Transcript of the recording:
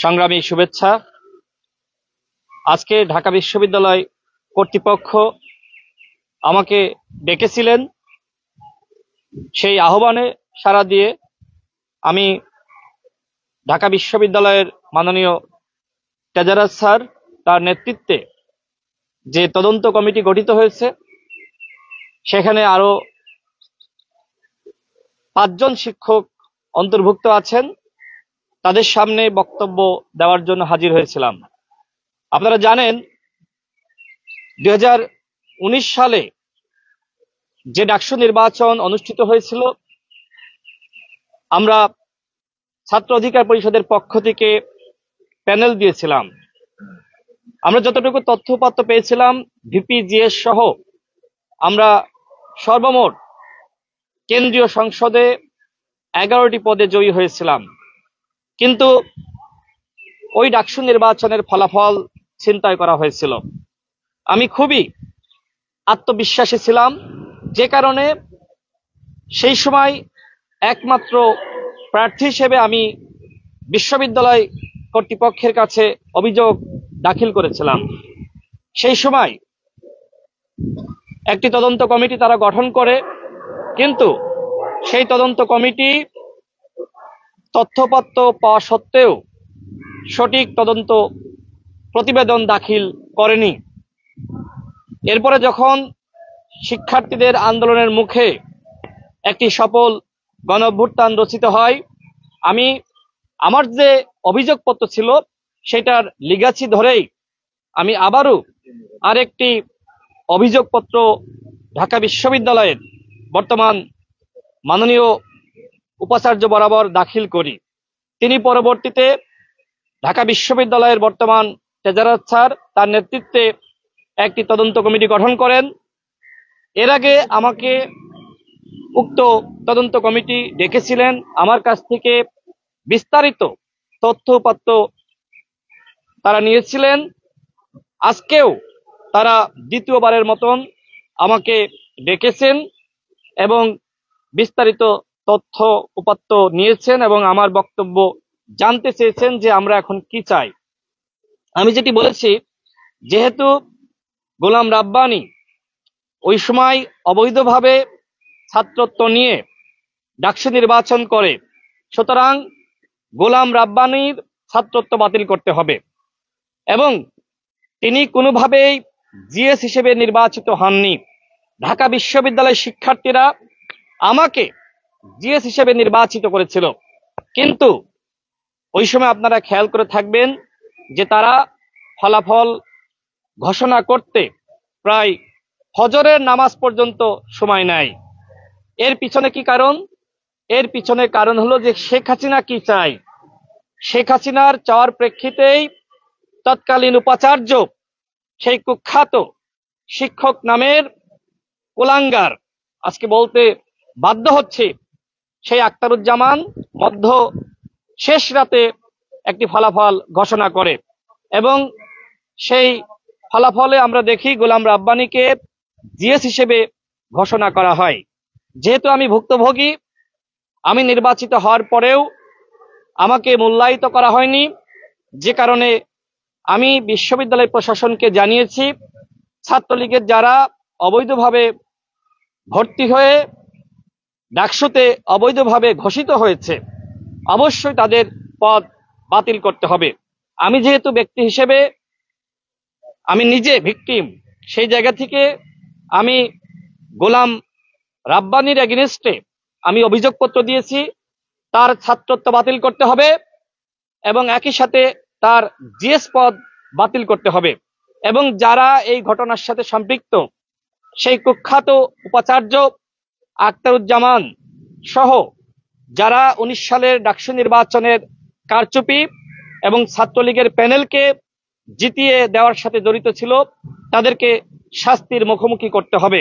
সংগ্রামী শুভেচ্ছা। আজকে ঢাকা বিশ্ববিদ্যালয় কর্তৃপক্ষ আমাকে ডেকেছিলেন, সেই আহ্বানে সাড়া দিয়ে আমি ঢাকা বিশ্ববিদ্যালয়ের মাননীয় তেজারাজ স্যার তার নেতৃত্বে যে তদন্ত কমিটি গঠিত হয়েছে সেখানে আরো 5 জন শিক্ষক অন্তর্ভুক্ত আছেন, তাদের সামনে বক্তব্য দেওয়ার জন্য হাজির হয়েছিলাম। আপনারা জানেন 2019 সালে যে ডাকসু নির্বাচন অনুষ্ঠিত হয়েছিল, আমরা ছাত্র অধিকার পরিষদের পক্ষ থেকে প্যানেল দিয়েছিলাম। আমরা যতটুকু তথ্যপত্র পেয়েছিলাম ভিপিজিএস সহ আমরা সর্বমোট কেন্দ্রীয় সংসদে 11টি পদে জয়ী হয়েছিলাম। কিন্তু ওই ডাকসু নির্বাচনের ফলাফল ছিনতাই করা হয়েছিল। আমি খুবই আত্মবিশ্বাসী ছিলাম, যে কারণে সেই সময় একমাত্র প্রার্থী হিসেবে আমি বিশ্ববিদ্যালয় কর্তৃপক্ষের কাছে অভিযোগ দাখিল করেছিলাম। সেই সময় একটি তদন্ত কমিটি তারা গঠন করে, কিন্তু সেই তদন্ত কমিটি তথ্যপত্র পাওয়া সত্ত্বেও সঠিক তদন্ত প্রতিবেদন দাখিল করেনি। এরপরে যখন শিক্ষার্থীদের আন্দোলনের মুখে একটি সফল গণঅভ্যুত্থান রচিত হয়, আমি আমার যে অভিযোগপত্র ছিল সেটার লিগাছি ধরেই আমি আবারও আরেকটি অভিযোগপত্র ঢাকা বিশ্ববিদ্যালয়ের বর্তমান মাননীয় উপাচার্য বরাবর দাখিল করি। তিনি পরবর্তীতে ঢাকা বিশ্ববিদ্যালয়ের বর্তমান তেজারাজ স্যার তার নেতৃত্বে একটি তদন্ত কমিটি গঠন করেন। এর আগে আমাকে উক্ত তদন্ত কমিটি ডেকেছিলেন, আমার কাছ থেকে বিস্তারিত তথ্যপত্র তারা নিয়েছিলেন। আজকেও তারা দ্বিতীয়বারের মতন আমাকে ডেকেছেন এবং বিস্তারিত তথ্য উপাত্ত নিয়েছেন এবং আমার বক্তব্য জানতে চেয়েছেন যে আমরা এখন কি চাই। আমি যেটি বলেছি, যেহেতু গোলাম রাব্বানী ওই সময় অবৈধভাবে ছাত্রত্ব নিয়ে ডাকসু নির্বাচন করে, সুতরাং গোলাম রাব্বানীর ছাত্রত্ব বাতিল করতে হবে এবং তিনি কোনোভাবেই জিএস হিসেবে নির্বাচিত হননি। ঢাকা বিশ্ববিদ্যালয়ের শিক্ষার্থীরা আমাকে জিএস হিসেবে নির্বাচিত করেছিল, কিন্তু ওই সময় আপনারা খেয়াল করে থাকবেন যে তারা ফলাফল ঘোষণা করতে প্রায় ফজরের নামাজ পর্যন্ত সময় নেয়। এর পিছনে কি কারণ? এর পিছনে কারণ হলো যে শেখ হাসিনা কি চায়। শেখ হাসিনার চাওয়ার প্রেক্ষিতেই তৎকালীন উপাচার্য সেই কুখ্যাত শিক্ষক নামের কুলাঙ্গার, আজকে বলতে বাধ্য হচ্ছে, সেই আখতারুজ্জামান মধ্য শেষ রাতে একটি ফলাফল ঘোষণা করে এবং সেই ফলাফলে আমরা দেখি গোলাম রাব্বানীকে জিএস হিসেবে ঘোষণা করা হয়। যেহেতু আমি ভুক্তভোগী, আমি নির্বাচিত হওয়ার পরেও আমাকে মূল্যায়িত করা হয়নি, যে কারণে আমি বিশ্ববিদ্যালয় প্রশাসনকে জানিয়েছি ছাত্রলীগের যারা অবৈধভাবে ভর্তি হয়ে ডাকসুতে অবৈধভাবে ঘোষিত হয়েছে অবশ্যই তাদের পদ বাতিল করতে হবে। আমি যেহেতু ব্যক্তি হিসেবে আমি নিজে ভিকটিম, সেই জায়গা থেকে আমি গোলাম রাব্বানীর এগেইনস্টে আমি অভিযোগপত্র দিয়েছি, তার ছাত্রত্ব বাতিল করতে হবে এবং একই সাথে তার জিএস পদ বাতিল করতে হবে এবং যারা এই ঘটনার সাথে সম্পৃক্ত সেই কুখ্যাত উপাচার্য আখতারুজ্জামান সহ যারা 19 সালের ডাকসু নির্বাচনের কারচুপি এবং ছাত্রলীগের প্যানেলকে জিতিয়ে দেওয়ার সাথে জড়িত ছিল, তাদেরকে শাস্তির মুখোমুখি করতে হবে।